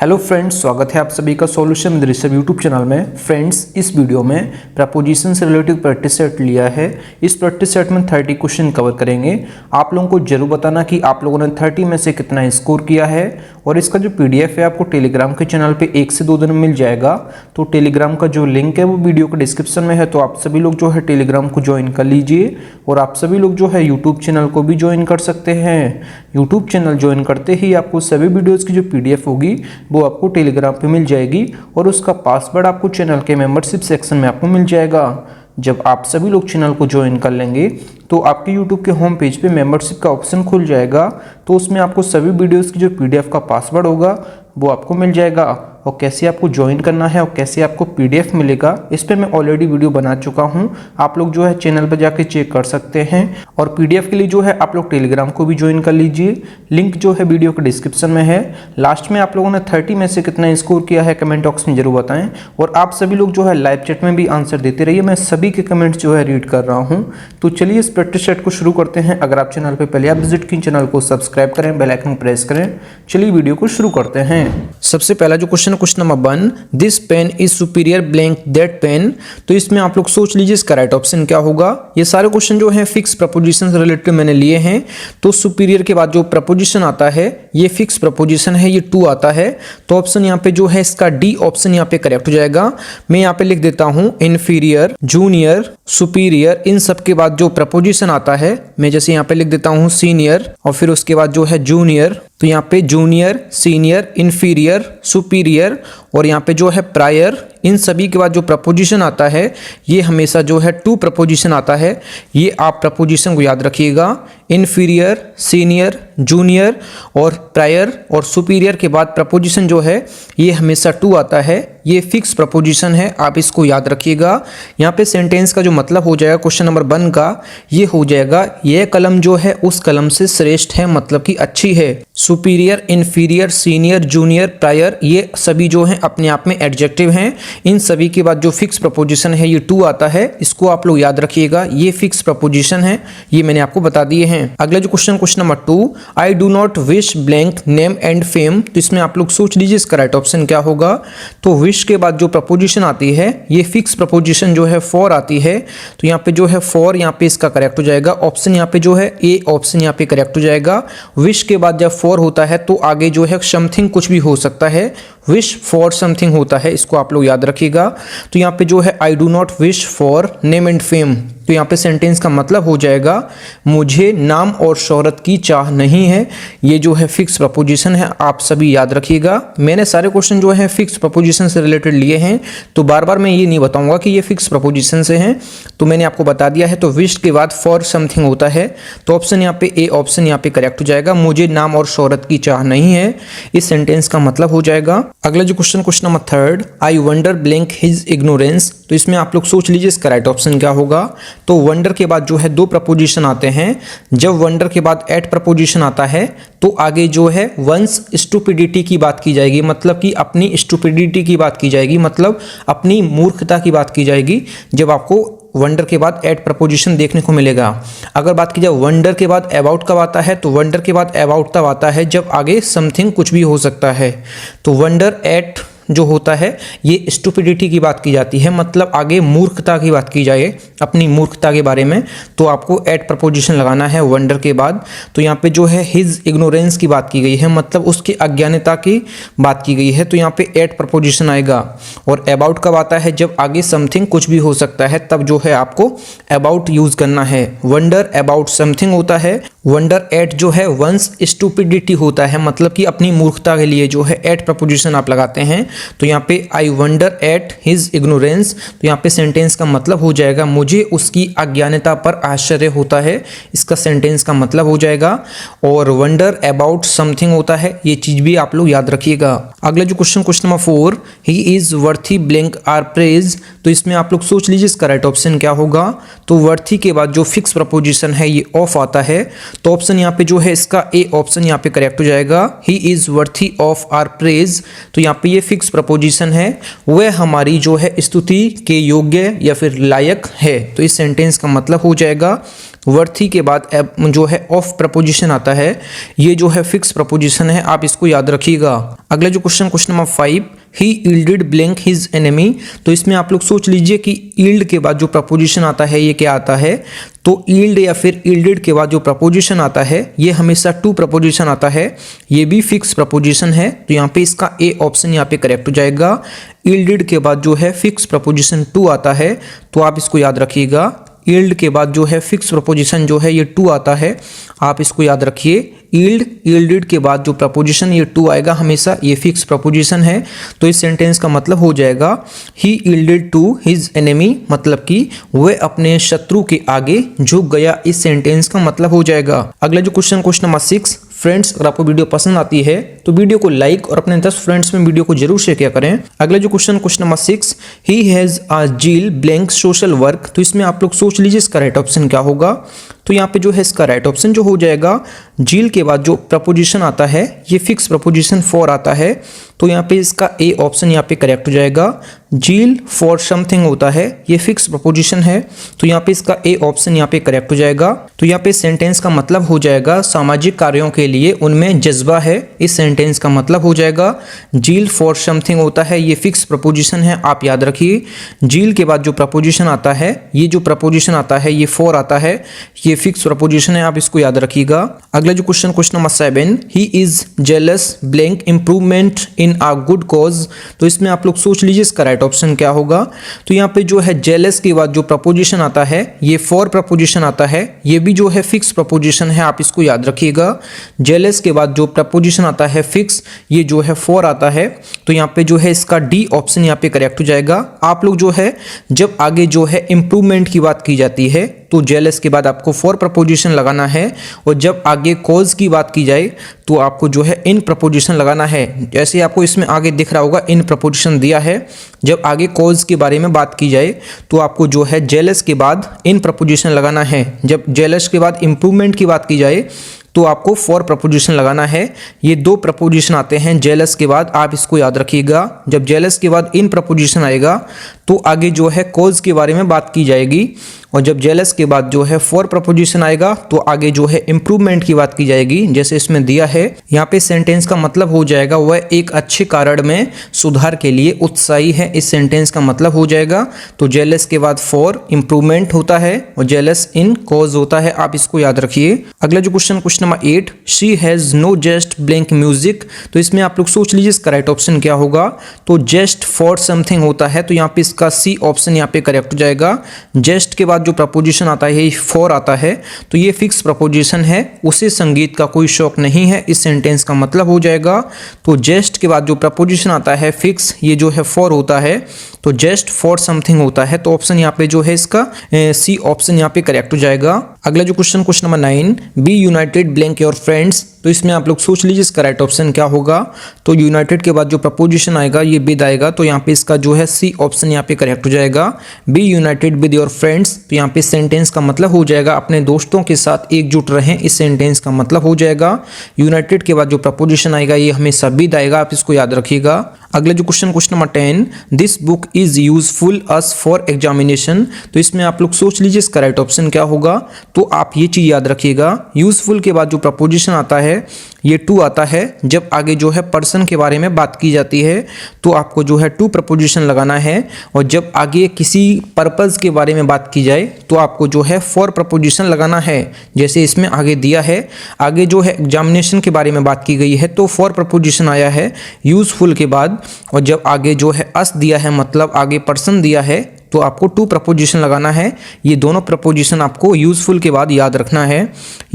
Hello friends, स्वागत है आप सभी का solution with Rishabh YouTube channel में। फ्रेंड्स, इस वीडियो में प्रपोजिशन से रिलेटिव प्रैक्टिस सेट लिया है। इस प्रैक्टिस सेट में 30 क्वेश्चन कवर करेंगे। आप लोगों को जरूर बताना कि आप लोगों ने 30 में से कितना स्कोर किया है। और इसका जो PDF है आपको टेलीग्राम के चैनल पे 1 से 2 दिन में मिल जाएगा। तो टेलीग्राम का जो लिंक है वो वीडियो के डिस्क्रिप्शन में है, तो आप सभी लोग जो है टेलीग्राम को ज्वाइन कर लीजिए। और आप सभी लोग जो है यूट्यूब चैनल को भी ज्वाइन कर सकते हैं। यूट्यूब चैनल ज्वाइन करते ही आपको सभी वीडियोज़ की जो PDF होगी वो आपको टेलीग्राम पे मिल जाएगी और उसका पासवर्ड आपको चैनल के मेंबरशिप सेक्शन में आपको मिल जाएगा। जब आप सभी लोग चैनल को ज्वाइन कर लेंगे तो आपके यूट्यूब के होम पेज पे मेंबरशिप का ऑप्शन खुल जाएगा। तो उसमें आपको सभी वीडियोस की जो PDF का पासवर्ड होगा वो आपको मिल जाएगा। और कैसे आपको ज्वाइन करना है और कैसे आपको PDF मिलेगा, इस पर मैं ऑलरेडी वीडियो बना चुका हूं। आप लोग जो है चैनल पर जाके चेक कर सकते हैं। और PDF के लिए जो है आप लोग टेलीग्राम को भी ज्वाइन कर लीजिए। लिंक जो है वीडियो के डिस्क्रिप्शन में है। लास्ट में आप लोगों ने 30 में से कितना स्कोर किया है कमेंट बॉक्स में जरूर बताएं। और आप सभी लोग जो है लाइव चैट में भी आंसर देते रहिए, मैं सभी के कमेंट्स जो है रीड कर रहा हूँ। तो चलिए इस प्रैक्टिस सेट को शुरू करते हैं। अगर आप चैनल पर पहले आप विजिट की, चैनल को सब्सक्राइब करें, बेल आइकन प्रेस करें। चलिए वीडियो को शुरू करते हैं। सबसे पहला जो question number 1, this pen is superior blank that pen. तो इसमें आप लोग सोच लीजिए इसका राइट ऑप्शन क्या होगा। ये सारे क्वेश्चन जो है फिक्स प्रपोजिशन से रिलेटेड मैंने लिए हैं। तो सुपीरियर के बाद जो प्रपोजिशन आता है ये फिक्स प्रपोजिशन है, ये टू आता है। तो ऑप्शन यहाँ पे जो है इसका डी ऑप्शन यहाँ पे करेक्ट हो जाएगा। मैं यहाँ पे लिख देता हूँ इन्फीरियर, जूनियर, सुपीरियर। इन सब के बाद जो प्रपोजिशन आता है मैं जैसे यहाँ पे लिख देता हूँ सीनियर, और फिर उसके बाद जो है जूनियर। तो यहाँ पे जूनियर, सीनियर, इन्फीरियर, सुपीरियर और यहाँ पे जो है प्रायर। इन सभी के बाद जो प्रपोजिशन आता है ये हमेशा जो है टू प्रपोजिशन आता है। ये आप प्रपोजिशन को याद रखिएगा। इन्फीरियर, सीनियर, जूनियर और प्रायर और सुपीरियर के बाद प्रपोजिशन जो है ये हमेशा टू आता है। ये फिक्स प्रपोजिशन है, आप इसको याद रखिएगा। यहाँ पे सेंटेंस का जो मतलब हो जाएगा क्वेश्चन नंबर 1 का, ये हो जाएगा यह कलम जो है उस कलम से श्रेष्ठ है, मतलब कि अच्छी है। Superior, inferior, senior, junior, prior ये सभी जो हैं अपने आप में एडजेक्टिव हैं। इन सभी के बाद जो फिक्स प्रपोजिशन है ये टू आता है। इसको आप लोग याद रखिएगा, ये फिक्स प्रपोजिशन है, ये मैंने आपको बता दिए हैं। अगला जो question number 2, I do not wish blank name and fame. तो इसमें आप लोग सोच लीजिए इसका राइट ऑप्शन क्या होगा। तो विश के बाद जो प्रपोजिशन आती है ये फिक्स प्रपोजिशन जो है फॉर आती है। तो यहाँ पे जो है फॉर, यहाँ पे इसका करेक्ट हो जाएगा। ऑप्शन यहाँ पे जो है ए ऑप्शन यहाँ पे करेक्ट हो जाएगा। विश के बाद जब फॉर होता है तो आगे जो है समथिंग कुछ भी हो सकता है, विश फॉर समथिंग होता है, इसको आप लोग याद रखिएगा। तो यहाँ पे जो है I do not wish for name and fame. तो यहाँ पे सेंटेंस का मतलब हो जाएगा मुझे नाम और शोहरत की चाह नहीं है। ये जो है फिक्स प्रपोजिशन है, आप सभी याद रखिएगा। मैंने सारे क्वेश्चन जो है फिक्स प्रपोजिशन से रिलेटेड लिए हैं, तो बार बार मैं ये नहीं बताऊंगा कि ये फिक्स प्रपोजिशन से हैं। तो मैंने आपको बता दिया है। तो विश के बाद फॉर समथिंग होता है, तो ऑप्शन यहाँ पे ए ऑप्शन यहाँ पे करेक्ट हो जाएगा। मुझे नाम और शोहरत की चाह नहीं है, इस सेंटेंस का मतलब हो जाएगा। अगला जो question number 3, I wonder blank his ignorance. तो इसमें आप लोग सोच लीजिए इसका राइट ऑप्शन क्या होगा। तो वंडर के बाद जो है दो प्रपोजिशन आते हैं। जब वंडर के बाद एट प्रपोजिशन आता है तो आगे जो है वंस स्टूपिडिटी की बात की जाएगी, मतलब कि अपनी स्टूपिडिटी की बात की जाएगी, मतलब अपनी मूर्खता की बात की जाएगी जब आपको वंडर के बाद एट प्रपोजिशन देखने को मिलेगा। अगर बात की जाए वंडर के बाद अबाउट कब आता है, तो वंडर के बाद अबाउट तब आता है जब आगे समथिंग कुछ भी हो सकता है। तो वंडर एट जो होता है ये स्टूपिडिटी की बात की जाती है, मतलब आगे मूर्खता की बात की जाए, अपनी मूर्खता के बारे में, तो आपको एट प्रपोजिशन लगाना है वंडर के बाद। तो यहाँ पे जो है हिज इग्नोरेंस की बात की गई है, मतलब उसकी अज्ञानता की बात की गई है, तो यहाँ पे एट प्रपोजिशन आएगा। और अबाउट कब आता है, जब आगे समथिंग कुछ भी हो सकता है, तब जो है आपको अबाउट यूज करना है। वंडर अबाउट समथिंग होता है। वंडर एट जो है वंस स्टूपिडिटी होता है, मतलब कि अपनी मूर्खता के लिए जो है एट प्रपोजिशन आप लगाते हैं। तो यहाँ पे I wonder at his ignorance, तो यहाँ पे सेंटेंस का मतलब हो जाएगा मुझे उसकी अज्ञानता पर आश्चर्य होता है, इसका सेंटेंस का मतलब हो जाएगा। और वंडर अबाउट समथिंग होता है, ये चीज भी आप लोग याद रखिएगा। अगला जो question number 4, he is worthy blank or praise. तो इसमें आप लोग सोच लीजिए इसका राइट ऑप्शन क्या होगा। तो वर्थी के बाद जो फिक्स प्रपोजिशन है ये ऑफ आता है। तो ऑप्शन यहाँ पे जो है इसका ए ऑप्शन यहाँ पे करेक्ट हो जाएगा। He is worthy of our praise. तो यहाँ पे ये फिक्स प्रपोजिशन है, वह हमारी जो है स्तुति के योग्य या फिर लायक है। तो इस सेंटेंस का मतलब हो जाएगा वर्थी के बाद जो है ऑफ प्रपोजिशन आता है, ये जो है फिक्स प्रपोजिशन है, आप इसको याद रखिएगा। अगला जो क्वेश्चन नंबर 5, ही यील्डेड ब्लैंक हिज एनिमी। तो इसमें आप लोग सोच लीजिए कि यील्ड के बाद जो प्रपोजिशन आता है ये क्या आता है। तो यील्ड या फिर यील्डेड के बाद जो प्रपोजिशन आता है ये हमेशा टू प्रपोजिशन आता है, ये भी फिक्स प्रपोजिशन है। तो यहाँ पे इसका ए ऑप्शन यहाँ पे करेक्ट हो जाएगा। यील्डेड के बाद जो है फिक्स प्रपोजिशन टू आता है, तो आप इसको याद रखिएगा। यील्ड के बाद जो है फिक्स प्रपोजिशन जो है ये टू आता है, आप इसको याद रखिए। यील्ड यील्डेड के बाद जो प्रपोजिशन ये टू आएगा हमेशा, ये फिक्स प्रपोजिशन है। तो इस सेंटेंस का मतलब हो जाएगा ही यील्डेड टू हिज एनिमी, मतलब कि वह अपने शत्रु के आगे झुक गया। इस सेंटेंस का मतलब हो जाएगा। अगला जो क्वेश्चन नंबर 6, फ्रेंड्स अगर आपको वीडियो पसंद आती है तो वीडियो को लाइक और अपने 10 फ्रेंड्स में वीडियो को जरूर शेयर किया करें। अगला जो question number 6, he has a zeal blank social work. तो इसमें आप लोग सोच लीजिए इसका राइट ऑप्शन क्या होगा। तो यहाँ पे जो है इसका राइट ऑप्शन जो हो जाएगा, जील के बाद जो प्रपोजिशन आता है ये फिक्स प्रपोजिशन फॉर आता है। तो यहाँ पे इसका ए ऑप्शन यहाँ पे करेक्ट हो जाएगा। जील फॉर समथिंग होता है, ये फिक्स प्रपोजिशन है। तो यहाँ पे इसका ए ऑप्शन यहाँ पे करेक्ट हो जाएगा। तो यहाँ पे सेंटेंस का मतलब हो जाएगा सामाजिक कार्यों के लिए उनमें जज्बा है। इस सेंटेंस का मतलब हो जाएगा जील फॉर समथिंग होता है, ये फिक्स प्रपोजिशन है, आप याद रखिए। जील के बाद जो प्रपोजिशन आता है, ये जो प्रपोजिशन आता है ये फॉर आता है, ये फिक्स प्रपोजिशन है, आप इसको याद रखिएगा। अगला जो question number 7, he is jealous blank improvement in a good cause. तो इसमें आप लोग सोच लीजिए इसका राइट ऑप्शन क्या होगा। तो यहाँ पे जो है जेलस के बाद जो प्रपोजिशन आता है ये फॉर प्रपोजिशन आता है, ये भी जो है फिक्स प्रपोजिशन है, आप इसको याद रखिएगा। जेलस के बाद जो प्रपोजिशन आता है फिक्स, ये जो है फॉर आता है। तो यहाँ पे जो है इसका डी ऑप्शन यहाँ पे करेक्ट हो जाएगा। आप लोग जो है जब आगे जो है इंप्रूवमेंट की बात की जाती है तो जेलस के बाद आपको फॉर प्रपोजिशन लगाना है, और जब आगे कॉज की बात की जाए तो आपको जो है इन प्रपोजिशन लगाना है। जैसे आपको इसमें आगे दिख रहा होगा इन प्रपोजिशन दिया है। जब आगे कॉज के बारे में बात की जाए तो आपको जो है जेलस के बाद इन प्रपोजिशन लगाना है। जब जेलस के बाद इंप्रूवमेंट की बात की जाए तो आपको फॉर प्रपोजिशन लगाना है। ये दो प्रपोजिशन आते हैं जेलस के बाद, आप इसको याद रखिएगा। जब जेलस के बाद इन प्रपोजिशन आएगा तो आगे जो है कॉज के बारे में बात की जाएगी, और जब जेलस के बाद जो है फॉर प्रपोजिशन आएगा तो आगे जो है इंप्रूवमेंट की बात की जाएगी। जैसे इसमें दिया है यहाँ पे सेंटेंस का मतलब हो जाएगा वह एक अच्छे कारण में सुधार के लिए उत्साही है। इस सेंटेंस का मतलब हो जाएगा। तो जेलस के बाद फॉर इंप्रूवमेंट होता है और जेलस इन कॉज होता है, आप इसको याद रखिए। अगला जो question number 8, she has know just blank music. तो इसमें आप लोग सोच लीजिए इसका राइट ऑप्शन क्या होगा। तो जस्ट फॉर समथिंग होता है, तो यहाँ पे इसका सी ऑप्शन यहाँ पे करेक्ट हो जाएगा। जस्ट के बाद जो प्रपोजिशन आता है ये फॉर आता है, तो ये फिक्स प्रपोजिशन है, उसे संगीत का कोई शौक नहीं है। इस सेंटेंस का मतलब हो जाएगा। तो जस्ट के बाद जो प्रपोजिशन आता है फिक्स, ये जो है फॉर होता है, तो जस्ट फॉर समथिंग होता है। तो ऑप्शन यहाँ पे जो है इसका सी ऑप्शन यहाँ पे करेक्ट हो जाएगा। अगला जो question number 9, be united blank your friends. तो इसमें आप लोग सोच लीजिए इसका राइट ऑप्शन क्या होगा। तो यूनाइटेड के बाद जो प्रपोजिशन आएगा ये विद आएगा, तो यहाँ पे इसका जो है सी ऑप्शन यहाँ पे करेक्ट हो जाएगा। Be united with your friends, तो यहाँ पे सेंटेंस का मतलब हो जाएगा अपने दोस्तों के साथ एकजुट रहें। इस सेंटेंस का मतलब हो जाएगा। यूनाइटेड के बाद जो प्रपोजिशन आएगा ये हमेशा विद आएगा, आप इसको याद रखिएगा। अगला जो question number 10, this book is useful us for examination. तो इसमें आप लोग सोच लीजिए इसका राइट ऑप्शन क्या होगा। तो आप ये चीज याद रखिएगा, यूजफुल के बाद जो प्रपोजिशन आता है ये टू आता है। जब आगे जो है पर्सन के बारे में बात की जाती है तो आपको जो है टू प्रपोजिशन लगाना है, और जब आगे किसी पर्पज के बारे में बात की जाए तो आपको जो है फॉर प्रपोजिशन लगाना है। जैसे इसमें आगे दिया है, आगे जो है एग्जामिनेशन के बारे में बात की गई है तो फॉर प्रपोजिशन आया है यूजफुल के बाद, और जब आगे जो है अस दिया है मतलब आगे पर्सन दिया है तो आपको टू प्रपोजिशन लगाना है। ये दोनों प्रपोजिशन आपको यूजफुल के बाद याद रखना है।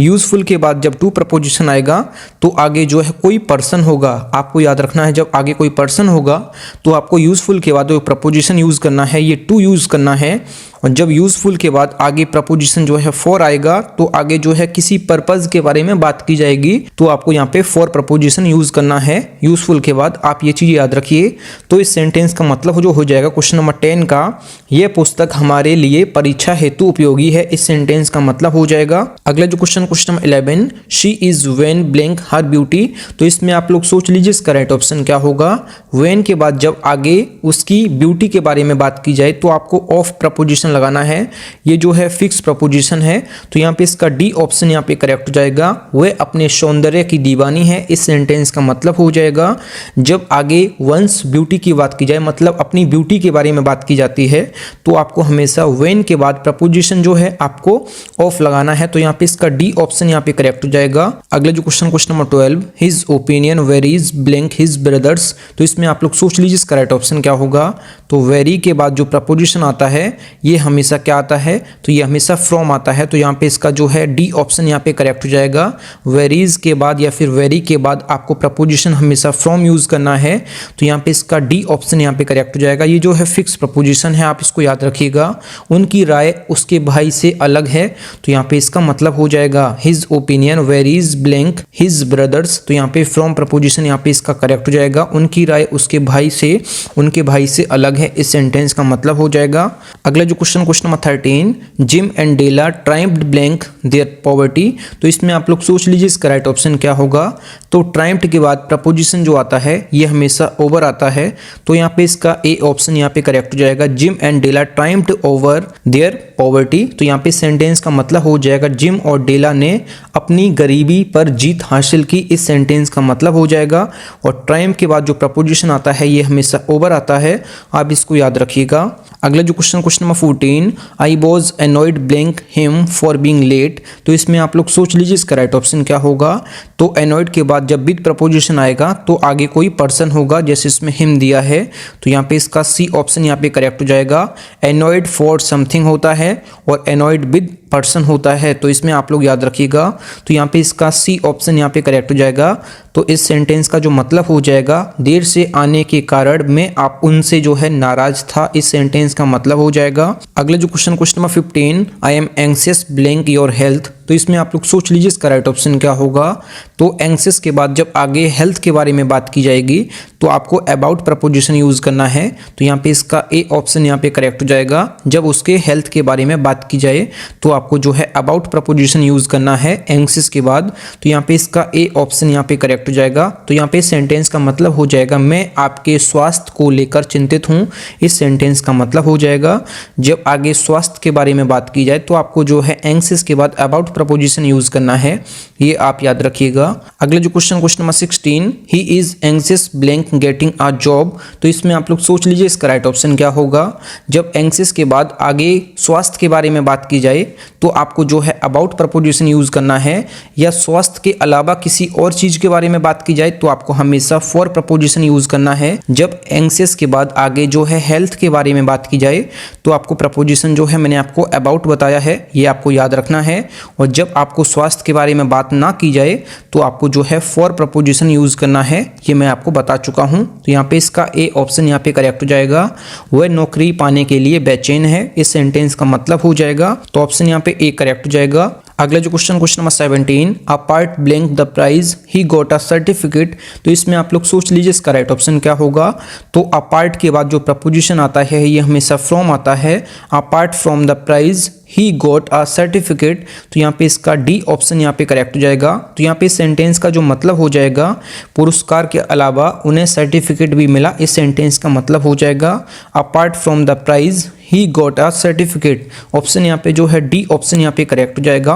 यूजफुल के बाद जब टू प्रपोजिशन आएगा तो आगे जो है कोई पर्सन होगा, आपको याद रखना है। जब आगे कोई पर्सन होगा तो आपको यूजफुल के बाद जो प्रपोजिशन यूज करना है ये टू यूज करना है, और जब यूजफुल के बाद आगे प्रपोजिशन जो है फॉर आएगा तो आगे जो है किसी पर्पज के बारे में बात की जाएगी तो आपको यहाँ पे फॉर प्रपोजिशन यूज करना है यूजफुल के बाद, आप ये चीज याद रखिए। तो इस सेंटेंस का मतलब जो हो जाएगा क्वेश्चन नंबर 10 का, यह पुस्तक हमारे लिए परीक्षा हेतु उपयोगी है। इस सेंटेंस का मतलब हो जाएगा। अगला जो question number 11, she is when blank her beauty. तो इसमें आप लोग सोच लीजिए इसका राइट ऑप्शन क्या होगा। वेन के बाद जब आगे उसकी ब्यूटी के बारे में बात की जाए तो आपको ऑफ प्रपोजिशन प्रपोजिशन लगाना है, ये जो है फिक्स प्रपोजिशन है, तो यहाँ पे इसका डी ऑप्शन यहाँ पे करेक्ट हो जाएगा। वह अपने सौंदर्य की दीवानी है, इस सेंटेंस का मतलब हो जाएगा जब आगे वंस ब्यूटी की बात की जाए, मतलब अपनी ब्यूटी के बारे में बात की जाती है, तो आपको हमेशा व्हेन के बाद प्रपोजिशन जो है आपको ऑफ लगाना है। तो यहाँ पे इसका डी ऑप्शन यहाँ पे करेक्ट हो जाएगा। अगला जो question number 12, his opinion varies blank his brothers. तो इसमें आप लोग सोच लीजिए इसका राइट ऑप्शन क्या होगा। तो वेरी के बाद जो प्रपोजिशन आता है ये हमेशा क्या आता है, तो ये हमेशा फ्रॉम आता है। तो यहाँ पे इसका जो है डी ऑप्शन यहाँ पे करेक्ट हो जाएगा। वेरीज के बाद या फिर वेरी के बाद आपको प्रपोजिशन हमेशा फ्रॉम यूज करना है, तो यहाँ पे इसका डी ऑप्शन यहाँ पे करेक्ट हो जाएगा। ये जो है फिक्स प्रपोजिशन है, आप इसको याद रखिएगा। उनकी राय उसके भाई से अलग है, तो यहाँ पे इसका मतलब हो जाएगा his opinion varies blank his brothers. तो यहाँ पे फ्रॉम प्रपोजिशन यहाँ पे इसका करेक्ट हो जाएगा। उनकी राय उसके भाई से अलग है, इस सेंटेंस का मतलब हो जाएगा। अगला जो question number 13, Jim and Della trimmed blank their poverty. तो इसमें आप लोग सोच लीजिए इसका राइट ऑप्शन क्या होगा। तो ट्राइम्ड के बाद प्रपोजिशन जो आता है ये हमेशा ओवर आता है, तो यहाँ पे इसका ए ऑप्शन यहाँ पे करेक्ट हो जाएगा। Jim and Della trimmed over their poverty. तो यहाँ पे सेंटेंस का मतलब हो जाएगा जिम और डेला ने अपनी गरीबी पर जीत हासिल की, इस सेंटेंस का मतलब हो जाएगा। और ट्राइम के बाद जो प्रपोजिशन आता है ये हमेशा ओवर आता है, आप इसको याद रखिएगा। अगला जो question number 14, I was annoyed blank him for being late. तो इसमें आप लोग सोच लीजिए इसका राइट ऑप्शन क्या होगा। तो एनॉयड के बाद जब विद प्रपोजिशन आएगा तो आगे कोई पर्सन होगा, जैसे इसमें हिम दिया है, तो यहाँ पे इसका सी ऑप्शन यहाँ पे करेक्ट हो जाएगा। एनॉयड फॉर समथिंग होता है और एनॉयड विद पर्सन होता है, तो इसमें आप लोग याद रखिएगा। तो यहाँ पे इसका सी ऑप्शन यहाँ पे करेक्ट हो जाएगा। तो इस सेंटेंस का जो मतलब हो जाएगा देर से आने के कारण मैं आप उनसे जो है नाराज था, इस सेंटेंस का मतलब हो जाएगा। अगला जो question number 15, I am anxious blank your health. तो इसमें आप लोग सोच लीजिए इसका राइट ऑप्शन क्या होगा। तो एंग्शियस के बाद जब आगे हेल्थ के बारे में बात की जाएगी तो आपको अबाउट प्रपोजिशन यूज करना है, तो यहाँ पे इसका ए ऑप्शन यहाँ पे करेक्ट हो जाएगा। जब उसके हेल्थ के बारे में बात की जाए तो आपको जो है अबाउट प्रपोजिशन यूज करना है एंग्शियस के बाद, तो यहाँ पे इसका ए ऑप्शन यहाँ पे करेक्ट हो जाएगा। तो यहाँ पे सेंटेंस का मतलब हो जाएगा मैं आपके स्वास्थ्य को लेकर चिंतित हूँ, इस सेंटेंस का मतलब हो जाएगा। जब आगे स्वास्थ्य के बारे में बात की जाए तो आपको जो है एंग्शियस के बाद अबाउट प्रपोजिशन यूज करना है, ये आप याद रखिएगा। अगला जो question number 16, he is anxious blank getting a job. तो इसमें आप लोग सोच लीजिए इसका राइट ऑप्शन क्या होगा। जब एंग्शियस के बाद आगे स्वास्थ्य के बारे में बात की जाए तो आपको जो है अबाउट प्रपोजिशन यूज करना है, या स्वास्थ्य के अलावा किसी और चीज के बारे में बात की जाए तो आपको हमेशा फॉर प्रपोजिशन यूज करना है। जब एंग्शियस के बाद आगे जो है हेल्थ के बारे में बात की जाए तो आपको प्रपोजिशन जो है मैंने आपको अबाउट बताया है, ये आपको याद रखना है। और जब आपको स्वास्थ्य के बारे में बात ना की जाए तो आपको जो है फॉर प्रपोजिशन यूज करना है, ये मैं आपको बता चुका हूं। तो यहाँ पे इसका ए ऑप्शन यहाँ पे करेक्ट हो जाएगा। वह नौकरी पाने के लिए बेचैन है, इस सेंटेंस का मतलब हो जाएगा। तो ऑप्शन यहाँ पे ए करेक्ट हो जाएगा। अगला जो question number 17, apart blank the prize he got a certificate. तो इसमें आप लोग सोच लीजिए इसका राइट ऑप्शन क्या होगा। तो अ पार्ट के बाद जो प्रपोजिशन आता है ये हमेशा फ्रॉम आता है। Apart from the prize he got a certificate, तो यहाँ पे इसका डी ऑप्शन यहाँ पे करेक्ट हो जाएगा। तो यहाँ पे सेंटेंस का जो मतलब हो जाएगा पुरस्कार के अलावा उन्हें सर्टिफिकेट भी मिला, इस सेंटेंस का मतलब हो जाएगा apart from the prize he got a certificate. Option यहाँ पे जो है डी ऑप्शन यहाँ पे करेक्ट हो जाएगा।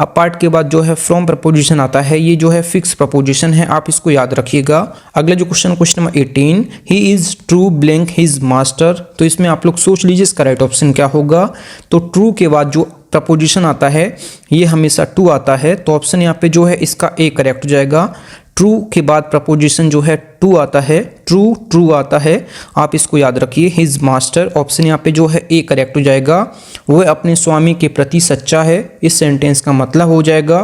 अपार्ट के बाद जो है फ्रॉम प्रपोजिशन आता है, ये जो है फिक्स प्रपोजिशन है, आप इसको याद रखिएगा। अगला जो question number 18, he is true blank his master. तो इसमें आप लोग सोच लीजिए इसका राइट ऑप्शन क्या होगा। तो ट्रू के बाद जो प्रपोजिशन आता है ये हमेशा टू आता है, तो ऑप्शन यहाँ पे जो है इसका ए करेक्ट हो जाएगा। ट्रू के बाद प्रपोजिशन जो है टू आता है, ट्रू आता है, आप इसको याद रखिए। हिज मास्टर, ऑप्शन यहाँ पे जो है ए करेक्ट हो जाएगा। वह अपने स्वामी के प्रति सच्चा है, इस सेंटेंस का मतलब हो जाएगा।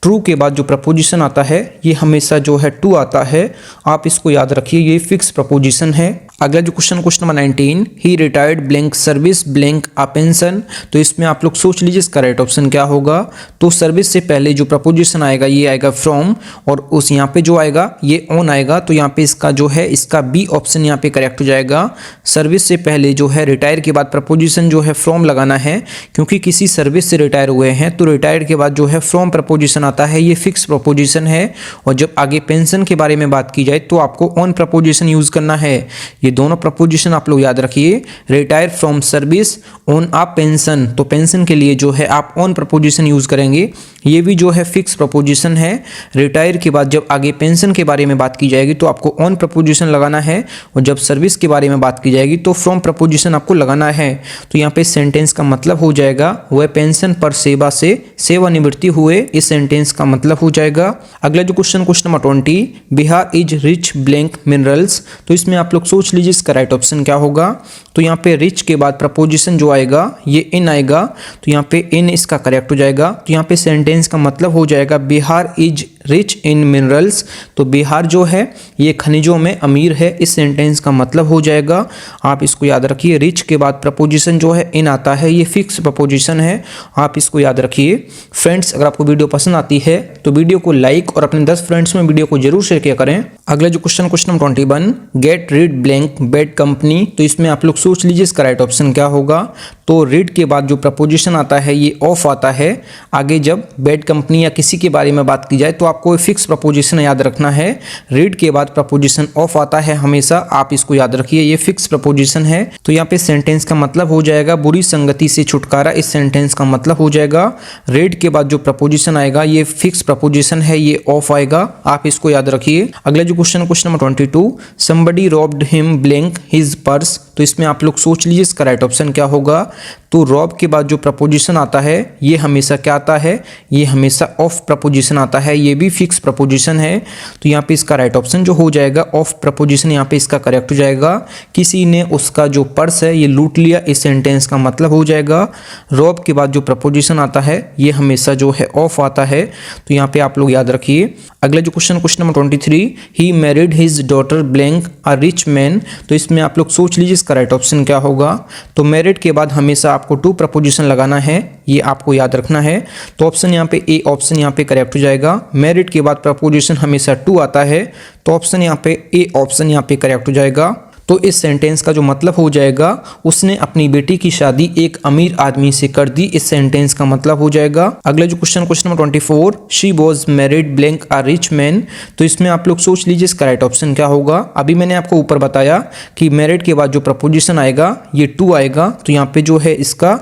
ट्रू के बाद जो प्रपोजिशन आता है ये हमेशा जो है टू आता है, आप इसको याद रखिए, ये फिक्स प्रपोजिशन है। अगला जो question number 19, he retired blank service blank a pension. तो इसमें आप लोग सोच लीजिए इसका राइट ऑप्शन क्या होगा। तो सर्विस से पहले जो प्रपोजिशन आएगा ये आएगा फ्रॉम, और उस यहाँ पे जो आएगा ये ऑन आएगा, तो यहाँ पे पे इसका जो है इसका बी ऑप्शन यहाँ पे करेक्ट हो जाएगा। सर्विस से पहले जो है रिटायर के बाद प्रपोजिशन जो है फ्रॉम लगाना है, क्योंकि किसी सर्विस से रिटायर हुए हैं तो रिटायर के बाद जो है फ्रॉम प्रपोजिशन आता है, ये फिक्स प्रपोजिशन है। और जब आगे पेंशन के बारे में बात की जाए तो आपको ऑन प्रपोजिशन यूज करना है। ये दोनों प्रपोजिशन आप लोग याद रखिए, रिटायर फ्रॉम सर्विस, ऑन आप पेंशन, तो पेंशन के लिए जो है आप ऑन प्रपोजिशन यूज करेंगे। ये भी जो है फिक्स प्रपोजिशन है। रिटायर के बाद जब आगे पेंशन के बारे में बात की जाएगी तो आपको ऑन प्रपोजिशन लगाना है, और जब सर्विस के बारे में बात की जाएगी तो फ्रॉम प्रपोजिशन आपको लगाना है। तो यहाँ पे सेंटेंस का मतलब हो जाएगा वह पेंशन पर सेवा से सेवानिवृत्ति हुए, इस सेंटेंस का मतलब हो जाएगा। अगला जो question mark 20, Bihar is rich blank minerals, तो इसमें आप लोग सोच लीजिए इसका राइट ऑप्शन क्या होगा। तो यहाँ पे रिच के बाद प्रपोजिशन जो आएगा ये इन आएगा, तो यहाँ पे इन इसका करेक्ट हो जाएगा। तो यहाँ पे सेंटेंस का मतलब हो जाएगा Bihar is rich in minerals, तो बिहार जो है ये खनिजों में अमीर है, इस सेंटेंस का मतलब हो जाएगा। आप इसको याद रखिए, रिच के बाद प्रपोजिशन जो है इन आता है, ये फिक्स प्रपोजिशन है, आप इसको याद रखिए। फ्रेंड्स, अगर आपको वीडियो पसंद आती है तो वीडियो को लाइक और अपने 10 फ्रेंड्स में वीडियो को जरूर शेयर किया करें। अगला जो question number 21, get rid blank bad company, तो इसमें आप लोग सोच लीजिए इसका राइट ऑप्शन क्या होगा। तो रीड के बाद जो प्रपोजिशन आता है ये ऑफ आता है। आगे जब बैड कंपनी या किसी के बारे में बात की जाए तो आपको फिक्स प्रपोजिशन याद रखना है। रीड के बाद प्रपोजिशन ऑफ आता है हमेशा, आप इसको याद रखिए, ये फिक्स प्रपोजिशन है। तो यहाँ पे सेंटेंस का मतलब हो जाएगा बुरी संगति से छुटकारा, इस सेंटेंस का मतलब हो जाएगा। रीड के बाद जो प्रपोजिशन आएगा ये फिक्स प्रपोजिशन है, ये ऑफ आएगा, आप इसको याद रखिए। अगला जो question number 22, somebody robbed him blank his purse, तो इसमें आप लोग सोच लीजिए इसका राइट ऑप्शन क्या होगा। तो रॉब के बाद जो प्रपोजिशन आता है ये हमेशा क्या आता है, ये हमेशा ऑफ प्रपोजिशन आता है, ये भी फिक्स प्रपोजिशन है। तो यहाँ पे इसका राइट ऑप्शन जो हो जाएगा ऑफ प्रपोजिशन, यहाँ पे इसका करेक्ट हो जाएगा। किसी ने उसका जो पर्स है ये लूट लिया, इस सेंटेंस का मतलब हो जाएगा। रॉब के बाद जो प्रपोजिशन आता है ये हमेशा जो है ऑफ आता है, तो यहाँ पे आप लोग याद रखिए। अगला जो question number 23, he married his daughter blank a rich man, तो इसमें आप लोग सोच लीजिए इसका राइट ऑप्शन क्या होगा। तो मैरिड के बाद हमेशा आपको टू प्रपोजिशन लगाना है, ये आपको याद रखना है। तो ऑप्शन यहाँ पे ए ऑप्शन यहाँ पे करेक्ट हो जाएगा। मैरिड के बाद प्रपोजिशन हमेशा टू आता है, तो ऑप्शन यहाँ पे ए ऑप्शन यहाँ पे करेक्ट हो जाएगा। तो इस सेंटेंस का जो मतलब हो जाएगा उसने अपनी बेटी की शादी एक अमीर आदमी से कर दी, इस सेंटेंस का मतलब हो जाएगा। अगला जो question number 24, she was married blank a rich man, तो इसमें आप लोग सोच लीजिए इसका राइट ऑप्शन क्या होगा। अभी मैंने आपको ऊपर बताया कि मैरिड के बाद जो प्रपोजिशन आएगा ये टू आएगा, तो यहाँ पे जो है इसका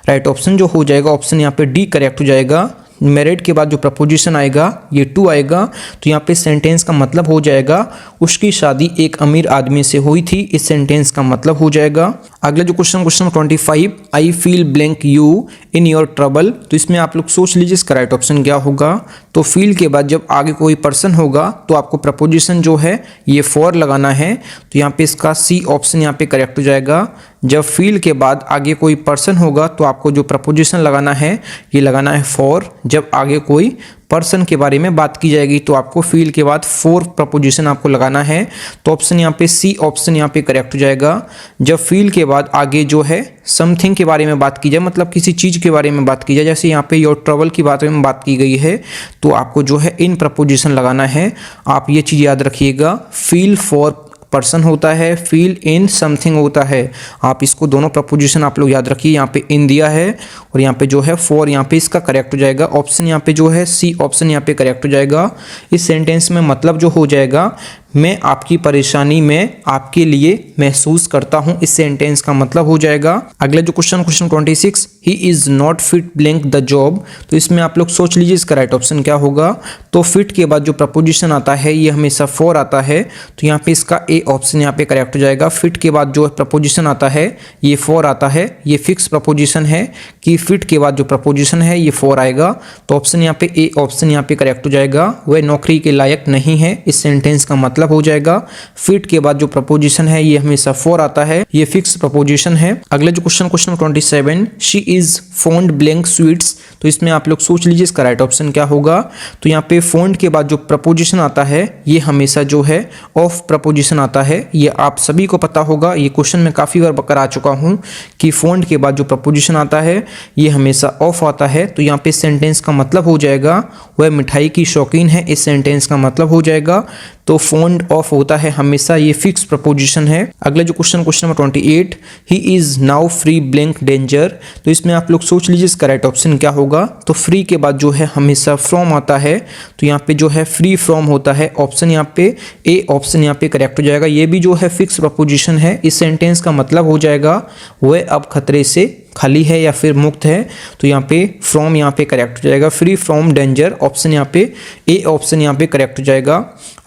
राइट ऑप्शन जो हो जाएगा ऑप्शन यहाँ पे डी करेक्ट हो जाएगा। मैरिड के बाद जो प्रपोजिशन आएगा ये टू आएगा, तो यहाँ पे सेंटेंस का मतलब हो जाएगा उसकी शादी एक अमीर आदमी से हुई थी, इस सेंटेंस का मतलब हो जाएगा। अगला जो question number 25, I feel blank you in your trouble, तो इसमें आप लोग सोच लीजिए इसका राइट ऑप्शन क्या होगा। तो फील के बाद जब आगे कोई पर्सन होगा तो आपको प्रपोजिशन जो है ये फॉर लगाना है, तो यहाँ पे इसका सी ऑप्शन यहाँ पे करेक्ट हो जाएगा। जब फील के बाद आगे कोई पर्सन होगा तो आपको जो प्रपोजिशन लगाना है ये लगाना है फॉर। जब आगे कोई पर्सन के बारे में बात की जाएगी तो आपको फील के बाद फॉर प्रपोजिशन आपको लगाना है, तो ऑप्शन यहाँ पे सी ऑप्शन यहाँ पे करेक्ट हो जाएगा। जब फील के बाद आगे जो है समथिंग के बारे में बात की जाए, मतलब किसी चीज़ के बारे में बात की जाए, जैसे यहाँ पे योर ट्रबल की बारे में बात की गई है, तो आपको जो है इन प्रपोजिशन लगाना है। आप ये चीज़ याद रखिएगा, फील फॉर पर्सन होता है, फील इन समथिंग होता है, आप इसको दोनों प्रपोजिशन आप लोग याद रखिए। यहाँ पे इन दिया है और यहाँ पे जो है फॉर, यहाँ पे इसका करेक्ट हो जाएगा। ऑप्शन यहाँ पे जो है सी ऑप्शन यहाँ पे करेक्ट हो जाएगा। इस सेंटेंस में मतलब जो हो जाएगा मैं आपकी परेशानी में आपके लिए महसूस करता हूं, इस सेंटेंस का मतलब हो जाएगा। अगला जो question 26, he is not fit blank the job, तो इसमें आप लोग सोच लीजिए इसका राइट ऑप्शन क्या होगा। तो फिट के बाद जो प्रपोजिशन आता है ये हमेशा फॉर आता है, तो यहाँ पे इसका ए ऑप्शन यहाँ पे करेक्ट हो जाएगा। फिट के बाद जो प्रपोजिशन आता है ये फॉर आता है, ये फिक्स प्रपोजिशन है कि फिट के बाद जो प्रपोजिशन है ये फॉर आएगा, तो ऑप्शन यहाँ पे ए ऑप्शन यहाँ पे करेक्ट हो जाएगा। वह नौकरी के लायक नहीं है, इस सेंटेंस का मतलब हो जाएगा। फिट के बाद जो प्रपोजिशन है ये हमेशा फॉर आता है, ये फिक्स प्रपोजिशन है। अगला जो question 27, she is fond blank sweets, तो इसमें आप लोग सोच लीजिए इसका राइट ऑप्शन क्या होगा। तो यहाँ पे फॉन्ड के बाद जो प्रपोजिशन आता है ये हमेशा जो है ऑफ प्रपोजिशन आता है, ये आप सभी को पता होगा, ये क्वेश्चन में काफी बार करा चुका हूं कि फॉन्ड के बाद जो प्रपोजिशन आता है ये हमेशा ऑफ आता है। तो यहाँ पे सेंटेंस का मतलब हो जाएगा वह मिठाई की शौकीन है, इस सेंटेंस का मतलब हो जाएगा। तो फाउंड ऑफ होता है हमेशा, ये फिक्स प्रपोजिशन है। अगला जो question number 28, he is now free blank danger. तो इसमें आप लोग सोच लीजिए इसका राइट ऑप्शन क्या होगा। तो फ्री के बाद जो है हमेशा फ्रॉम आता है, तो यहाँ पे जो है फ्री फ्रॉम होता है। ऑप्शन यहाँ पे ए ऑप्शन यहाँ पे करेक्ट हो जाएगा। ये भी जो है फिक्स प्रपोजिशन है। इस सेंटेंस का मतलब हो जाएगा वह अब खतरे से खाली है या फिर मुक्त है, तो यहाँ पे फ्रॉम यहाँ पे करेक्ट हो जाएगा। फ्री फ्रॉम डेंजर ऑप्शन यहाँ पे ए ऑप्शन यहाँ पे करेक्ट हो जाएगा।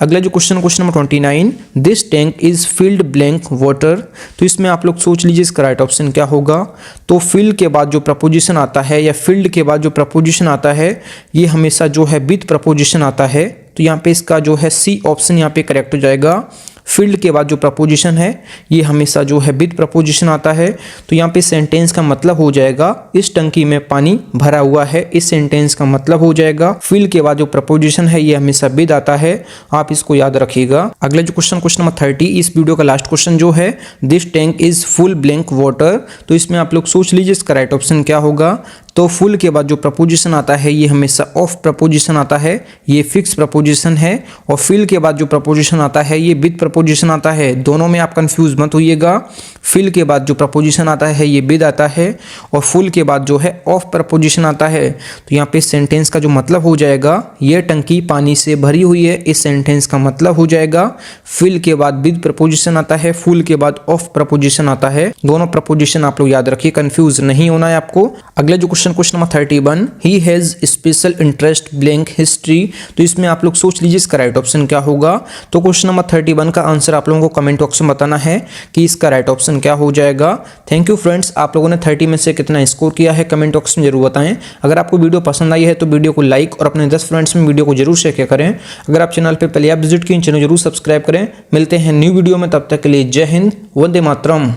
अगला जो question number 29, this tank is filled blank water. तो इसमें आप लोग सोच लीजिए इसका राइट ऑप्शन क्या होगा। तो फिल के बाद जो प्रपोजिशन आता है या फील्ड के बाद जो प्रपोजिशन आता है ये हमेशा जो है विद प्रपोजिशन आता है, तो यहाँ पे इसका जो है सी ऑप्शन यहाँ पे करेक्ट हो जाएगा। फील्ड के बाद जो प्रपोजिशन है ये हमेशा जो है विद प्रपोजिशन आता है, तो यहाँ पे सेंटेंस का मतलब हो जाएगा इस टंकी में पानी भरा हुआ है। इस सेंटेंस का मतलब हो जाएगा फील्ड के बाद जो प्रपोजिशन है ये हमेशा विद आता है, आप इसको याद रखिएगा। अगला जो क्वेश्चन नंबर 30, इस वीडियो का लास्ट क्वेश्चन जो है, this tank is full blank water. तो इसमें आप लोग सोच लीजिए इसका राइट ऑप्शन क्या होगा। तो फुल के बाद जो प्रपोजिशन आता है ये हमेशा ऑफ प्रपोजिशन आता है, ये फिक्स प्रपोजिशन है। और फिल के बाद जो प्रपोजिशन आता है ये विद प्रपोजिशन आता है। दोनों में आप कंफ्यूज मत होइएगा। फिल के बाद जो प्रपोजिशन आता है ये विद आता है और फुल के बाद जो है ऑफ प्रपोजिशन आता है। तो यहाँ पे सेंटेंस का जो मतलब हो जाएगा ये टंकी पानी से भरी हुई है। इस सेंटेंस का मतलब हो जाएगा फिल के बाद विद प्रपोजिशन आता है, फुल के बाद ऑफ प्रपोजिशन आता है। दोनों प्रपोजिशन आप लोग याद रखिए, कंफ्यूज नहीं होना है आपको। अगला जो question number 31, he has special interest blank history. तो इसमें आप लोग सोच लीजिए इसका राइट ऑप्शन क्या होगा। तो क्वेश्चन नंबर 31 का आंसर आप लोगों को कमेंट बॉक्स में बताना है कि इसका राइट ऑप्शन क्या हो जाएगा। थैंक यू फ्रेंड्स, आप लोगों ने 30 में से कितना स्कोर किया है कमेंट बॉक्स में जरूर बताएं। अगर आपको वीडियो पसंद आई है तो वीडियो को लाइक और अपने 10 फ्रेंड्स में वीडियो को जरूर शेयर करें। अगर आप चैनल पर पहले आप विजिट किए चैनल जरूर सब्सक्राइब करें। मिलते हैं न्यू वीडियो में, तब तक के लिए जय हिंद, वंदे मातरम।